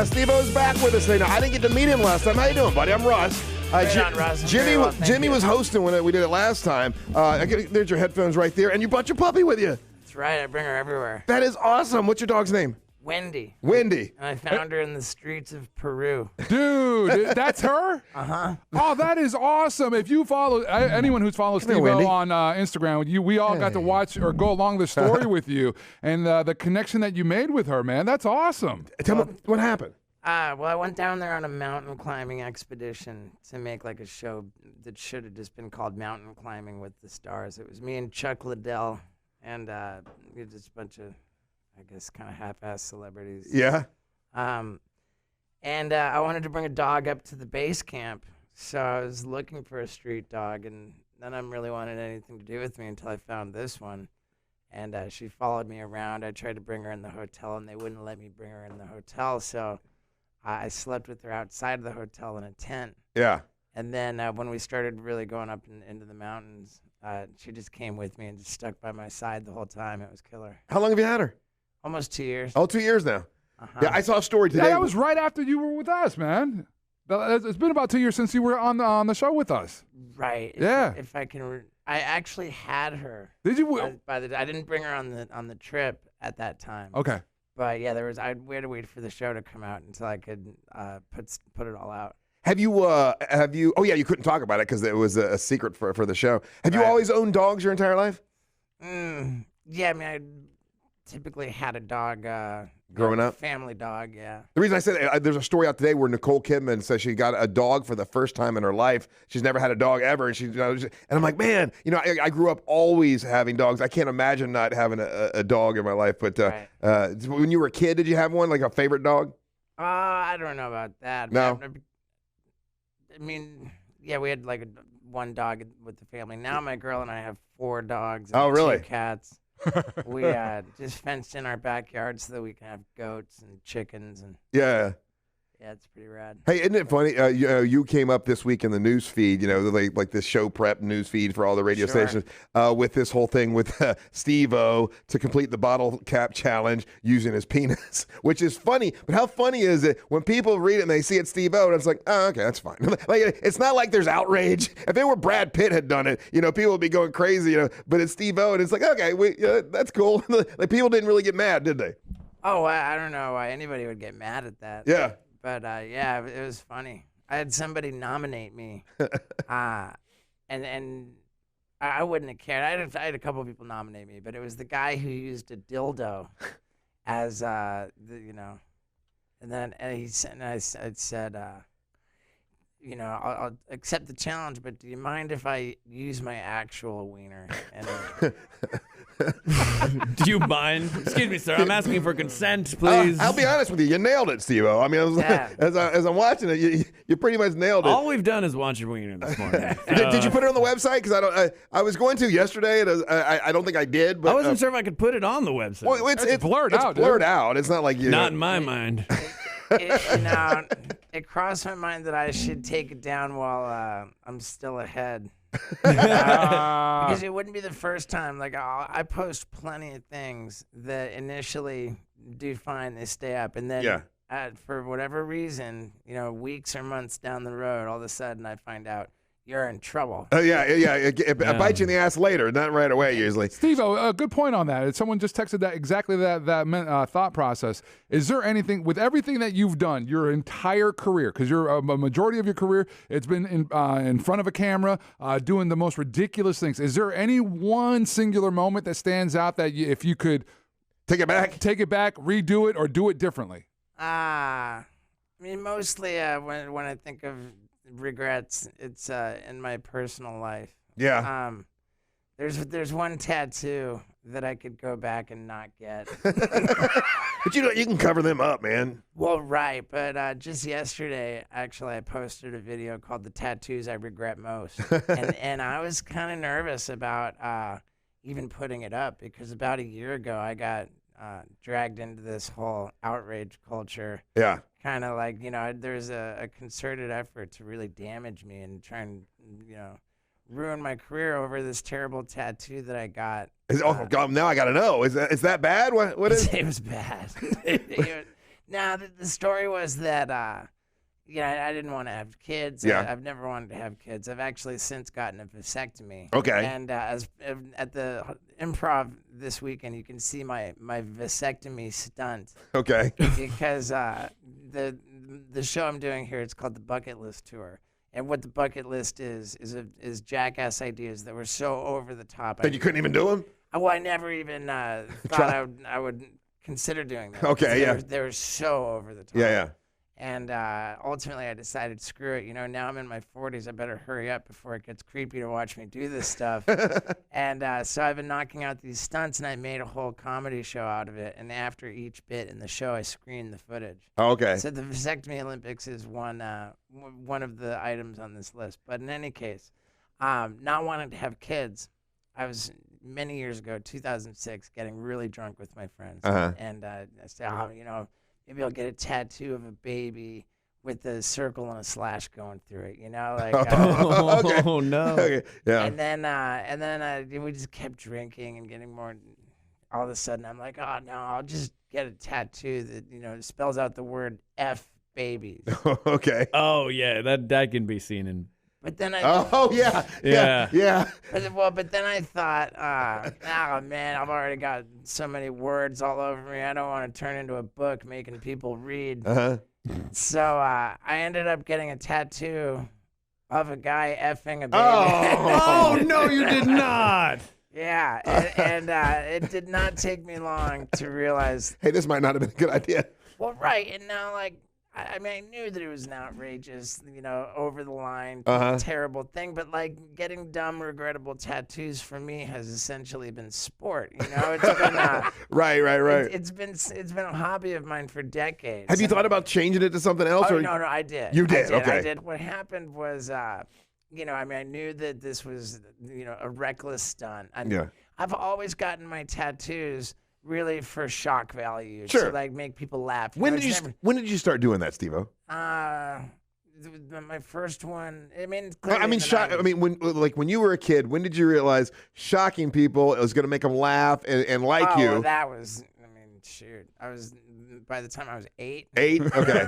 Steve-O's back with us today. Now, I didn't get to meet him last time. How you doing, buddy? I'm Russ. Jimmy was hosting when we did it last time. There's your headphones right there, and you brought your puppy with you. That's right. I bring her everywhere. That is awesome. What's your dog's name? Wendy. Wendy. And I found her in the streets of Peru. Dude, that's her? Uh-huh. Oh, that is awesome. If you follow, anyone who's followed Steve-O on Instagram, we all got to watch or go along the story with you and the connection that you made with her, man. That's awesome. Tell me, what happened? Well, I went down there on a mountain climbing expedition to make like a show that should have just been called Mountain Climbing with the Stars. It was me and Chuck Liddell and just a bunch of, I guess, kind of half-ass celebrities. Yeah. And I wanted to bring a dog up to the base camp, so I was looking for a street dog, and none of them really wanted anything to do with me until I found this one. And she followed me around. I tried to bring her in the hotel, and they wouldn't let me bring her in the hotel, so I slept with her outside of the hotel in a tent. Yeah. And then when we started really going up into the mountains, she just came with me and just stuck by my side the whole time. It was killer. How long have you had her? Almost 2 years. Oh, 2 years now. Uh-huh. Yeah, I saw a story today. Yeah, that was right after you were with us, man. It's been about 2 years since you were on the show with us. Right. Yeah. If I can, I actually had her. Did you? I didn't bring her on the trip at that time. Okay. But yeah, we had to wait for the show to come out until I could put it all out. Have you? Oh yeah, you couldn't talk about it because it was a secret for the show. Have you Right. always owned dogs your entire life? Yeah, I mean, I typically had a dog. Growing up? Family dog, yeah. The reason I said that, there's a story out today where Nicole Kidman says she got a dog for the first time in her life. She's never had a dog ever, and and I'm like, man, I grew up always having dogs. I can't imagine not having a dog in my life. But Right. when you were a kid, did you have one, like a favorite dog? I don't know about that. No? I mean, yeah, we had like one dog with the family. Now my girl and I have 4 dogs and Oh, really? 2 cats. We just fenced in our backyard so that we can have goats and chickens, and Yeah. yeah, it's pretty rad. Hey, isn't it funny? You came up this week in the news feed, like this show prep news feed for all the radio Sure. stations, with this whole thing with Steve-O to complete the bottle cap challenge using his penis, which is funny. But how funny is it when people read it and they see it's Steve-O and it's like, oh, okay, that's fine. Like, it's not like there's outrage. If it were Brad Pitt had done it, people would be going crazy, but it's Steve-O and it's like, okay, that's cool. Like, people didn't really get mad, did they? Oh, I don't know why anybody would get mad at that. Yeah. But yeah, it was funny. I had somebody nominate me, and I wouldn't have cared. I had a couple of people nominate me, but it was the guy who used a dildo as and then I said, I'll accept the challenge, but do you mind if I use my actual wiener? And Do you mind? Excuse me, sir. I'm asking for consent, please. I'll be honest with you. You nailed it, Steve-O. I mean, Yeah. as I'm watching it, you pretty much nailed it. All we've done is watch your wiener this morning. Did you put it on the website? Because I was going to yesterday, and I don't think I did. But I wasn't sure if I could put it on the website. Well, it's blurred out, It's blurred dude. out. It's not like you. Not in my mind. it crossed my mind that I should take it down while I'm still ahead. Because it wouldn't be the first time. Like, I post plenty of things that initially do fine, they stay up, and then for whatever reason, weeks or months down the road, all of a sudden I find out you're in trouble. Yeah. It bites you in the ass later, not right away usually. Steve-O, a good point on that. Someone just texted that exactly that thought process. Is there anything, with everything that you've done, your entire career, because you're a majority of your career, it's been in front of a camera, doing the most ridiculous things. Is there any one singular moment that stands out that if you could take it back, redo it, or do it differently? I mean, mostly when I think of regrets, it's in my personal life. Yeah. There's one tattoo that I could go back and not get. But you can cover them up, man. Well, right, but just yesterday, actually, I posted a video called "The Tattoos I Regret Most," and I was kind of nervous about even putting it up because about a year ago, I got dragged into this whole outrage culture. Yeah. Kind of like, there's a concerted effort to really damage me and try and, ruin my career over this terrible tattoo that I got. Oh God! Now I got to know. Is that bad? What is? It was bad. Now, the story was that, I didn't want to have kids. Yeah. I've never wanted to have kids. I've actually since gotten a vasectomy. Okay. And at the Improv this weekend, you can see my vasectomy stunt Okay. because the show I'm doing here, it's called the Bucket List Tour. And what the bucket list is jackass ideas that were so over the top. That you couldn't even do them? Well, I never even thought I would consider doing that. Okay, yeah. They were so over the top. Yeah. And ultimately, I decided, screw it. Now I'm in my 40s. I better hurry up before it gets creepy to watch me do this stuff. And so I've been knocking out these stunts, and I made a whole comedy show out of it. And after each bit in the show, I screened the footage. Oh, okay. So the vasectomy Olympics is one of the items on this list. But in any case, not wanting to have kids, I was many years ago, 2006, getting really drunk with my friends. Uh-huh. And I said, maybe I'll get a tattoo of a baby with a circle and a slash going through it, like. Okay. Oh no. Okay. Yeah. And then we just kept drinking and getting more. All of a sudden, I'm like, oh no, I'll just get a tattoo that spells out the word F babies. Okay. Oh yeah, that can be seen in. But then Oh, yeah. Yeah. But then I thought, oh man, I've already got so many words all over me. I don't want to turn into a book making people read. Uh-huh. So I ended up getting a tattoo of a guy effing a baby. Oh. Oh no, you did not. Yeah, and it did not take me long to realize. Hey, this might not have been a good idea. Well, right, and now I knew that it was an outrageous, over the line, Uh-huh. terrible thing. But getting dumb, regrettable tattoos for me has essentially been sport. It's been Right. it's been a hobby of mine for decades. Have you thought about changing it to something else? Oh or? no, I did. You did? Okay. I did. What happened was, I knew that this was, a reckless stunt. Yeah. I've always gotten my tattoos really for shock value. Sure. To make people laugh. When did you start doing that, Steve-O? My first one. When you were a kid, when did you realize shocking people was going to make them laugh and like you? Oh, that was. Shoot. By the time I was 8. 8? Okay.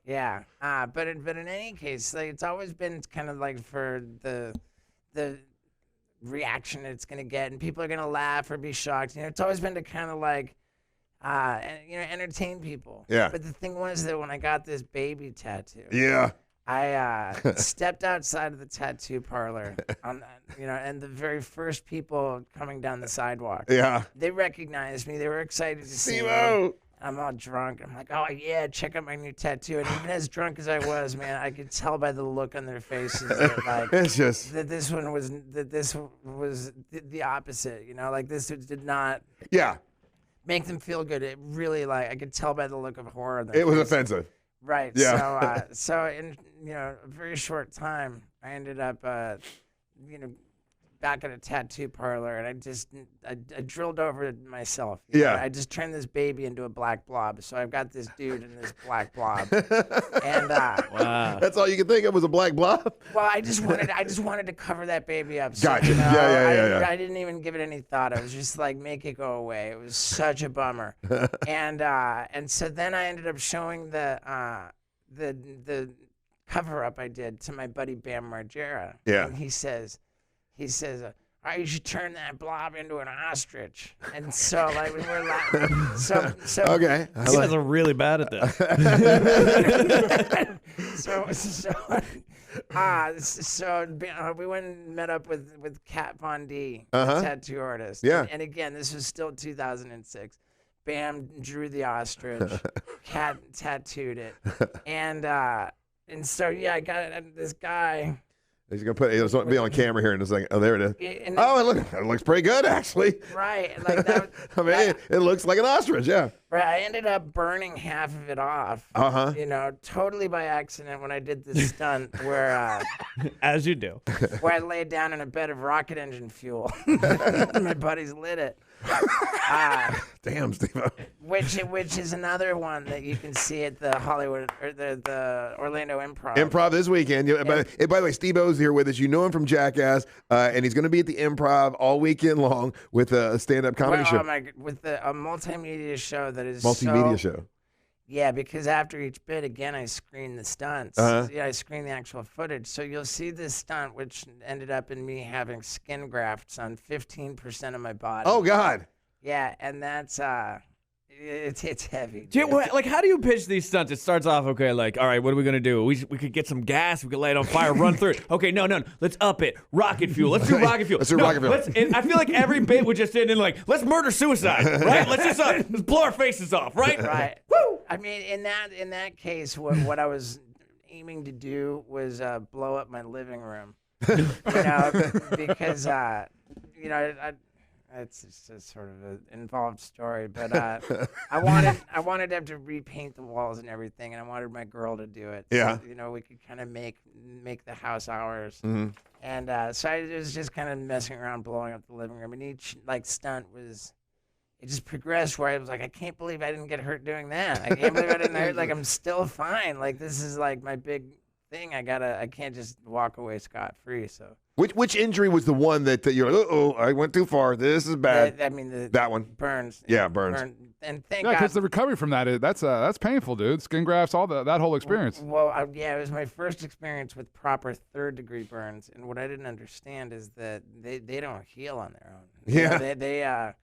Yeah. But in any case, it's always been kind of for the reaction it's gonna get, and people are gonna laugh or be shocked. It's always been to kind of entertain people. Yeah. But the thing was that when I got this baby tattoo, Yeah. I stepped outside of the tattoo parlor, and the very first people coming down the sidewalk, Yeah. they recognized me. They were excited to see me. Steve-O. I'm all drunk. I'm like, oh yeah, check out my new tattoo. And even as drunk as I was, man, I could tell by the look on their faces that, It's just. that this was the opposite. This did not Yeah. make them feel good. It really I could tell by the look of horror on their It was face. offensive. Right. Yeah. So in a very short time, I ended up back at a tattoo parlor, and I drilled over it myself. Yeah. I just turned this baby into a black blob. So I've got this dude in this black blob, and Wow. That's all you could think of was a black blob? well, I just wanted to cover that baby up. So, Gotcha. Yeah. I didn't even give it any thought. I was just make it go away. It was such a bummer. And so then I ended up showing the cover up I did to my buddy Bam Margera. Yeah. And he says, all right, you should turn that blob into an ostrich. And so we were laughing. So Okay. You guys are really bad at that. So we went and met up with Kat Von D, Uh-huh. the tattoo artist. Yeah. And again, this was still 2006. Bam drew the ostrich. Kat tattooed it. And so I got this guy. He's going to put it be on camera here in a second. Oh, there it is. And It looks pretty good, actually. right. That, I mean, it looks like an ostrich, yeah. right. I ended up burning half of it off. Uh-huh. Totally by accident when I did this stunt where As you do. where I laid down in a bed of rocket engine fuel. My buddies lit it. Damn, Steve. Which is another one that you can see at the Hollywood or the Orlando Improv. Improv this weekend. By the way, Steve-O's here with us. You know him from Jackass, and he's going to be at the Improv all weekend long with a stand-up comedy show. With a multimedia show that is Multimedia show. Yeah, because after each bit, again, I screen the stunts. Yeah, I screen the actual footage. So you'll see this stunt, which ended up in me having skin grafts on 15% of my body. Oh God. Yeah, and that's it's heavy. Do you, like, how do you pitch these stunts? It starts off, okay, like, all right, what are we going to do? We could get some gas. We could light it on fire, run through it. Okay, no. Let's up it. Rocket fuel. Let's do rocket fuel. Let's do rocket fuel. And I feel like every bit would just end in, like, let's murder suicide, right? Let's blow our faces off, right? Right. Woo! I mean, in that case, what I was aiming to do was blow up my living room. Because it's just a sort of an involved story, but I wanted them to repaint the walls and everything, and I wanted my girl to do it. Yeah. So, we could kind of make the house ours. And so I was just kind of messing around, blowing up the living room, and each stunt was. It just progressed where I was like, I can't believe I didn't get hurt doing that. I can't believe I didn't hurt. Like, I'm still fine. Like, this is like my big thing. I can't just walk away scot-free. So Which injury was the one that you're like, uh-oh, I went too far. This is bad. that one. Burns. Yeah, burns. And thank Yeah, God. because the recovery from that that's painful, dude. Skin grafts, all that whole experience. Well, it was my first experience with proper third-degree burns, and what I didn't understand is that they don't heal on their own. Yeah. They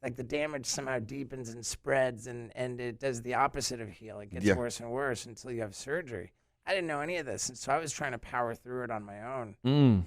like the damage somehow deepens and spreads, and it does the opposite of heal. It gets worse and worse until you have surgery. I didn't know any of this, and so I was trying to power through it on my own.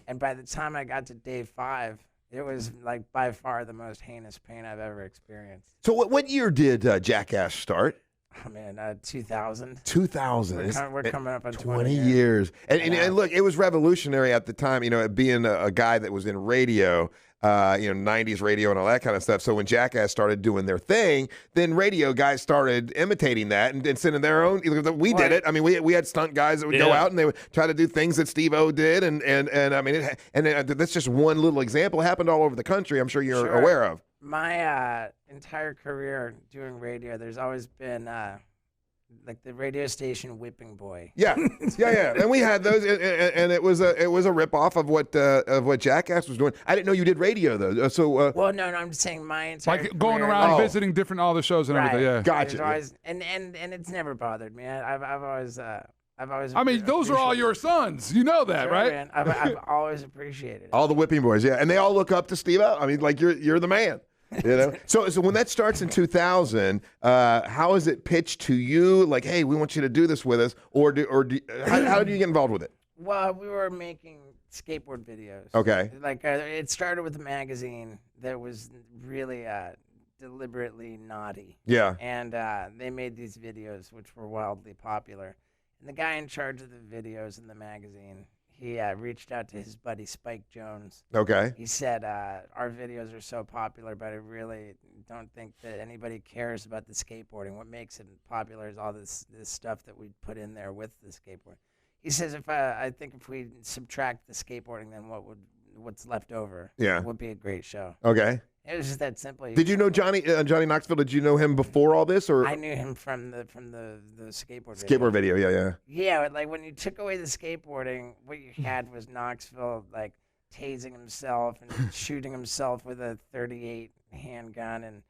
And by the time I got to day 5, it was like by far the most heinous pain I've ever experienced. So what year did Jackass start? Oh man, 2000. 2000. We're coming up on 20 years. And look, it was revolutionary at the time, being a guy that was in radio, 90s radio and all that kind of stuff. So when Jackass started doing their thing, then radio guys started imitating that and sending their own. We did it. I mean, we had stunt guys that would go out and they would try to do things that Steve-O did. And I mean, that's just one little example. It happened all over the country. I'm sure you're aware of. My entire career doing radio, there's always been like the radio station whipping boy. Yeah, and we had those, and it was a ripoff of what Jackass was doing. I didn't know you did radio though. So well, no, I'm just saying my entire like going career, around visiting different all the shows and everything. Yeah, gotcha. Always, and it's never bothered me. I've always. I mean, those are all your sons. You know that, sure, right? Man. I've always appreciated it. All the whipping boys, yeah, and they all look up to Steve-O. I mean, like you're the man. So when that starts in 2000, how is it pitched to you? Like, hey, we want you to do this with us, how do you get involved with it? Well, we were making skateboard videos. Okay. Like it started with a magazine that was really deliberately naughty. Yeah. And they made these videos which were wildly popular. And the guy in charge of the videos in the magazine, he reached out to his buddy Spike Jones. Okay. He said, our videos are so popular, but I really don't think that anybody cares about the skateboarding. What makes it popular is all this stuff that we put in there with the skateboard. He says, I think if we subtract the skateboarding, then what's left over would be a great show. Okay. It was just that simple. Did you know Johnny Knoxville? Did you know him before all this, or I knew him from the skateboard video? Yeah. Yeah, like when you took away the skateboarding, what you had was Knoxville like tasing himself and shooting himself with a .38 handgun, and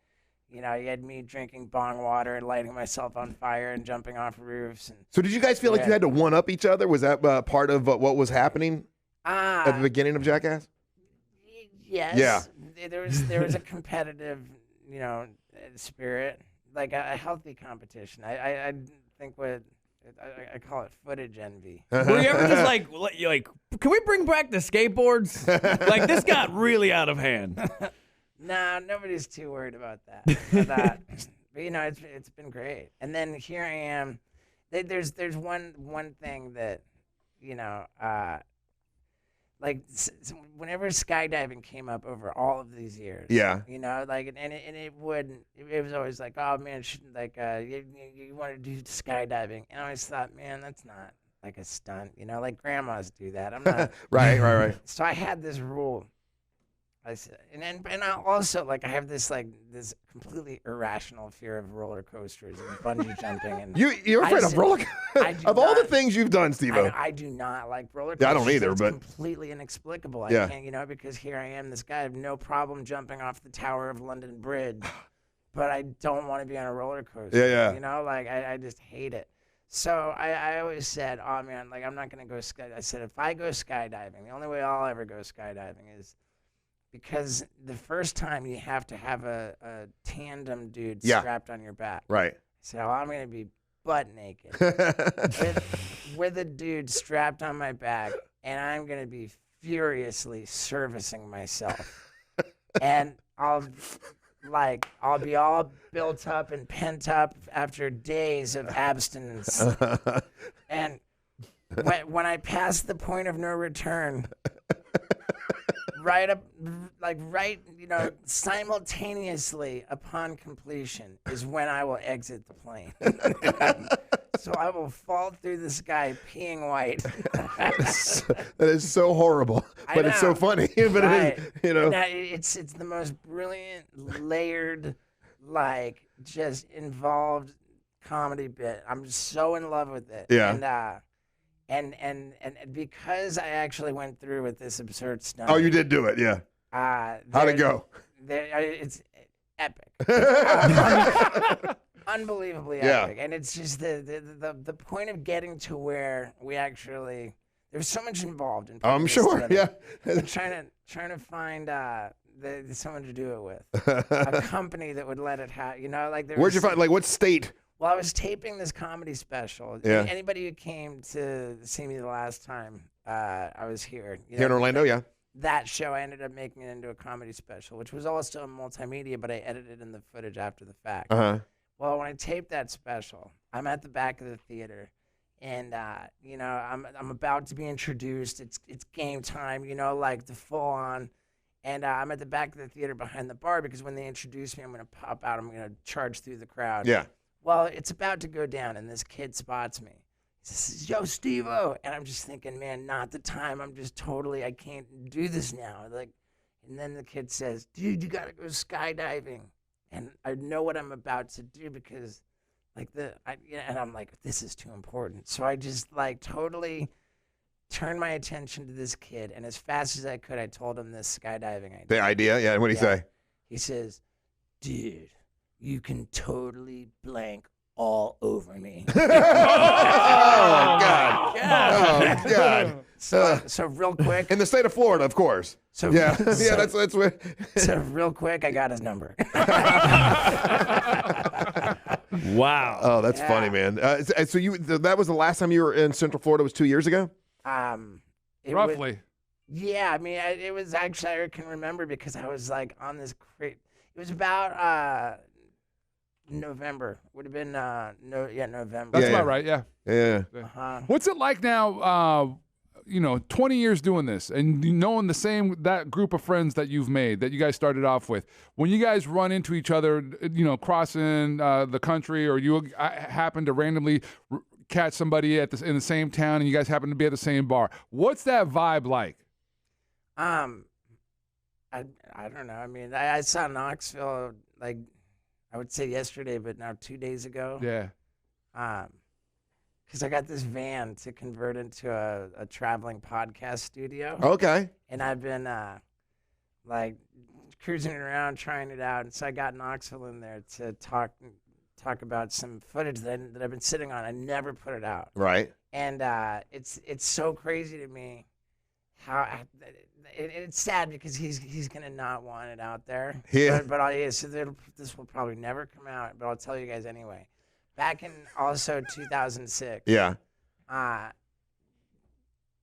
you had me drinking bong water and lighting myself on fire and jumping off roofs. And so, did you guys feel like you had to one up each other? Was that part of what was happening at the beginning of Jackass? Yes. Yeah. There was a competitive, spirit, like a healthy competition. I think I call it footage envy. Were you ever just like, can we bring back the skateboards? Like, this got really out of hand. Nah, nobody's too worried about that. But it's been great. And then here I am. There's one thing that, like whenever skydiving came up over all of these years, it was always like, oh man, you want to do skydiving, and I always thought, man, that's not like a stunt, like grandmas do that. I'm not right. So I had this rule. I said, and I also I have this completely irrational fear of roller coasters and bungee jumping. And you're afraid of roller coasters? Of all the things you've done, Steve-O. I do not like roller coasters. Yeah, I don't either, it's but completely inexplicable. I can't, because here I am, this guy, I have no problem jumping off the Tower of London Bridge, but I don't want to be on a roller coaster. Yeah. You know, like I just hate it. So I always said, oh man, like I'm not gonna go I said if I go skydiving, the only way I'll ever go skydiving is because the first time you have to have a tandem dude strapped on your back. Right. So I'm gonna be butt naked with a dude strapped on my back, and I'm gonna be furiously servicing myself, and I'll be all built up and pent up after days of abstinence, and when I pass the point of no return. Simultaneously upon completion is when I will exit the plane. So I will fall through the sky peeing white. That is so horrible, but it's so funny. But right. it is, Now, it's the most brilliant, layered, just involved comedy bit. I'm so in love with it. Yeah. And because I actually went through with this absurd stuff. Oh, you did do it, yeah. How'd it go? It's epic. Unbelievably epic. And it's just the point of getting to where we actually there's so much involved in I'm sure, together. I'm trying to find someone to do it with. A company that would let it happen. You know, where'd you find what state? Well, I was taping this comedy special. Yeah. Anybody who came to see me the last time I was here. Here in Orlando, yeah. That show, I ended up making it into a comedy special, which was also a multimedia, but I edited in the footage after the fact. Uh-huh. Well, when I taped that special, I'm at the back of the theater, and I'm about to be introduced. It's game time, the full on. And I'm at the back of the theater behind the bar because when they introduce me, I'm going to pop out. I'm going to charge through the crowd. Yeah. Well, it's about to go down, and this kid spots me. He says, "Yo, Steve-O." And I'm just thinking, man, not the time. I'm just I can't do this now. And then the kid says, "Dude, you got to go skydiving." And I know what I'm about to do because, and I'm like, this is too important. So I just, totally turned my attention to this kid. And as fast as I could, I told him this skydiving idea. The idea? Yeah. What did he say? He says, "Dude, you can totally blank all over me." Oh, God. Yeah. Oh, God. So real quick. In the state of Florida, of course. So yeah, that's what. So real quick, I got his number. Wow. Oh, that's funny, man. So that was the last time you were in Central Florida was 2 years ago? Roughly. Yeah, I mean, it was actually, I can remember because I was on this it was about November. Would have been November. That's about right, yeah. Yeah. Uh-huh. What's it like now, 20 years doing this and knowing that group of friends that you've made, that you guys started off with, when you guys run into each other, crossing the country, or you happen to randomly catch somebody in the same town and you guys happen to be at the same bar, what's that vibe like? I don't know. I mean, I saw Knoxville, I would say yesterday, but now 2 days ago. Yeah. Because I got this van to convert into a traveling podcast studio. Okay. And I've been cruising around trying it out. And so I got Knoxville in there to talk about some footage that I've been sitting on. I never put it out. Right. And it's so crazy to me how it's sad because he's gonna not want it out there. Yeah. So this will probably never come out, but I'll tell you guys anyway. Back in also 2006. Yeah.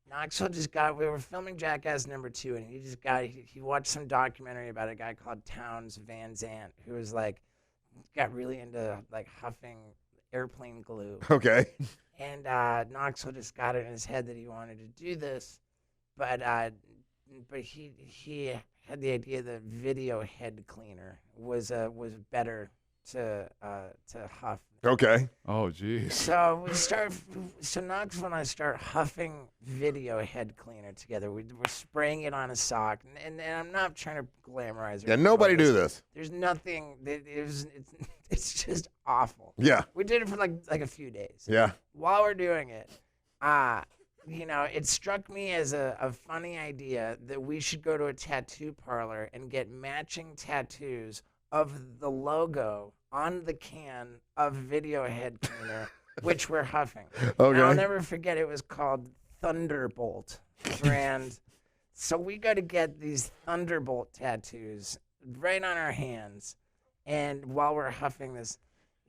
Knoxville we were filming Jackass #2, and he watched some documentary about a guy called Townes Van Zandt, who was got really into huffing airplane glue. Okay. And Knoxville just got it in his head that he wanted to do this, but he had the idea that video head cleaner was better to huff. Okay. Oh, geez. So Knoxville and I start huffing video head cleaner together. We're spraying it on a sock, and I'm not trying to glamorize it. Yeah, nobody do this. There's nothing. It's just awful. Yeah. We did it for like a few days. Yeah. While we're doing it, it struck me as a funny idea that we should go to a tattoo parlor and get matching tattoos of the logo on the can of Video Head Cleaner, which we're huffing. Okay. And I'll never forget, it was called Thunderbolt brand. So we got to get these Thunderbolt tattoos right on our hands. And while we're huffing this,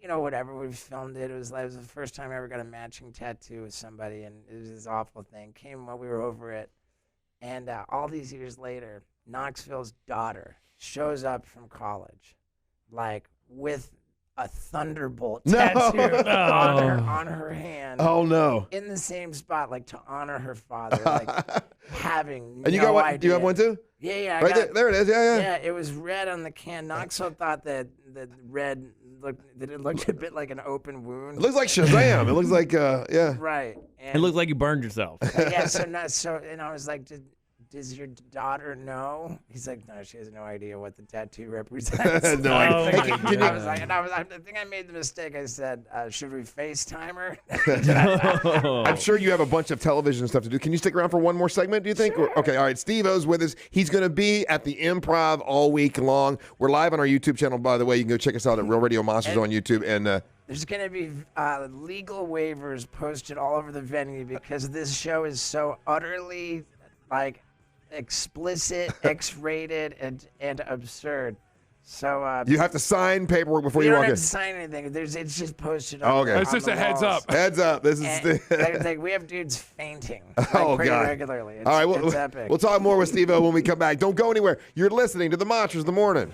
whatever, we filmed it. It was the first time I ever got a matching tattoo with somebody, and it was this awful thing. Came while we were over it. And all these years later, Knoxville's daughter shows up from college, with a Thunderbolt tattoo on her hand. Oh no! In the same spot, to honor her father, having And you no got one? idea. Do you have one too? Yeah, Right there it is. Yeah. Yeah, it was red on the can. Knoxville thought that red looked a bit like an open wound. It looks like Shazam. It looks like yeah. Right. It looked like you burned yourself. Yeah. And I was like, does your daughter know? He's like, no, she has no idea what the tattoo represents. No idea. I was like, I think I made the mistake. I said, should we FaceTime her? I'm sure you have a bunch of television stuff to do. Can you stick around for one more segment, do you think? Sure. Okay, all right. Steve-O's with us. He's going to be at the Improv all week long. We're live on our YouTube channel, by the way. You can go check us out at Real Radio Monsters on YouTube. And there's going to be legal waivers posted all over the venue because this show is so utterly, explicit, X-rated, and absurd. So you have to sign paperwork before you you don't walk have in. to sign anything. It's just posted. Oh, okay. It's just a heads up. Heads up. This is We have dudes fainting Oh, pretty God. regularly. It's, all right. it's epic. We'll talk more with Steve-O when we come back. Don't go anywhere. You're listening to the Monsters of the Morning.